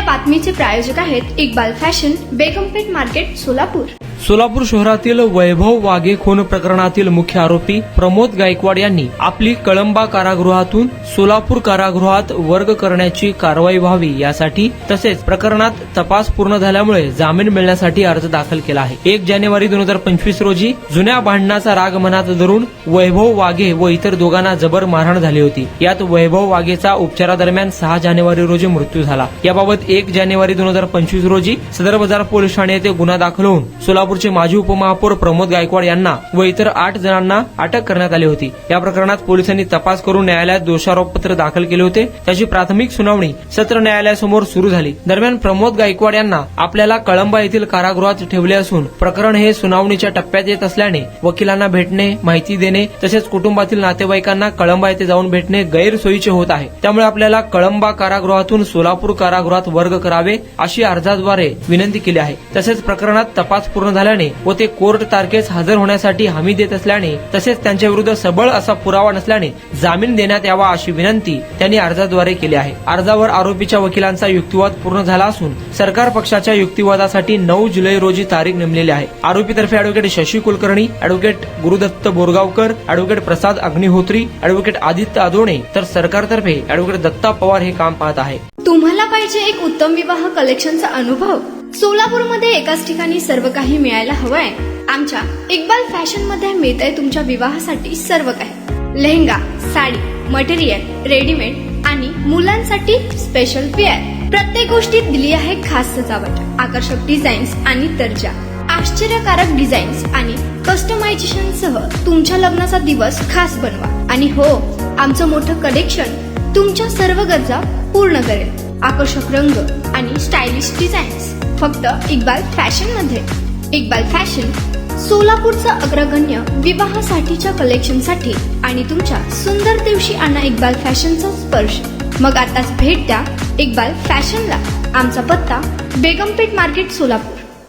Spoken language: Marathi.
बातमीचे प्रायोजक आहेत इक्बाल फॅशन, बेगमपेठ मार्केट, सोलापूर। सोलापूर शहरातील वैभव वाघे खून प्रकरणातील मुख्य आरोपी प्रमोद गायकवाड यांनी आपली कळंबा कारागृहातून सोलापूर कारागृहात वर्ग करण्याची कारवाई व्हावी यासाठी तसेच प्रकरणात तपास पूर्ण झाल्यामुळे जामीन मिळण्यासाठी अर्ज दाखल केला आहे। 1 जानेवारी 2025 रोजी जुन्या भांडणाचा राग मनात धरून वैभव वाघे व इतर दोघांना जबर मारहाण झाली होती। यात वैभव वाघेचा उपचारादरम्यान 6 जानेवारी रोजी मृत्यू झाला। याबाबत 1 जानेवारी 2025 रोजी सदर बाजार पोलीस ठाणे येथे गुन्हा दाखल होऊन सोलापूरचे माजी उपमहापौर प्रमोद गायकवाड यांना व इतर 8 जणांना अटक करण्यात आली होती। या प्रकरणात पोलिसांनी तपास करून न्यायालयात दोषारोपपत्र दाखल केले होते। त्याची प्राथमिक सुनावणी सत्र न्यायालयासमोर सुरू झाली। दरम्यान प्रमोद गायकवाड यांना आपल्याला कळंबा येथील कारागृहात ठेवले असून प्रकरण हे सुनावणीच्या टप्प्यात येत असल्याने वकिलांना भेटणे, माहिती देणे तसेच कुटुंबातील नातेवाईकांना कळंबा येथे जाऊन भेटणे गैरसोयीचे होत आहे। त्यामुळे आपल्याला कळंबा कारागृहातून सोलापूर कारागृहात वर्ग करावे अशी अर्जाद्वारे विनंती केली आहे। तसेच प्रकरणात तपास पूर्ण झाल्याने व ते कोर्ट तारखेस हजर होण्यासाठी हमी देत असल्याने तसेच त्यांच्या विरुद्ध सबळ असा पुरावा नसल्याने जामीन देण्यात यावा अशी विनंती त्यांनी अर्जाद्वारे केली आहे। अर्जावर आरोपीच्या वकिलांचा युक्तिवाद पूर्ण झाला असून सरकार पक्षाच्या युक्तिवादासाठी 9 जुलै रोजी तारीख नेमलेली आहे। आरोपीतर्फे advocate Shashi Kulkarni, advocate Gurudatt Borgaonkar, advocate Prasad Agnihotri, advocate Aditya Adone तर सरकारतर्फे ॲडव्होकेट दत्ता पवार हे काम पाहत आहे। तुम्हाला पाहिजे एक उत्तम विवाह कलेक्शनचा अनुभव? सोलापूरमध्ये एकाच ठिकाणी सर्व काही मिळायला हवंय? आमच्या इक्बाल फॅशन मध्ये मिळतंय तुमच्या विवाहासाठी सर्व काही। लेहंगा, साडी, मटेरियल, रेडीमेड आणि मुलांसाठी स्पेशल वेअर। प्रत्येक गोष्टीत दिली आहे खास सजावट, आकर्षक डिझाईन्स आणि दर्जा, आश्चर्यकारक डिझाईन्स आणि कस्टमायझेशन सह तुमच्या लग्नाचा दिवस खास बनवा। आणि हो, आमचं मोठं कलेक्शन तुमच्या सर्व गरजा पूर्ण करेल। आकर्षक रंग आणि स्टायलिश डिझाईन्स फक्त इक्बाल फॅशन मध्ये। इक्बाल फॅशन सोलापूरचं अग्रगण्य विवाहासाठीच्या कलेक्शनसाठी आणि तुमच्या सुंदर दिवशी आणा इक्बाल फॅशनचा स्पर्श। मग आताच भेट द्या इक्बाल फॅशनला। आमचा पत्ता बेगमपेठ मार्केट, सोलापूर।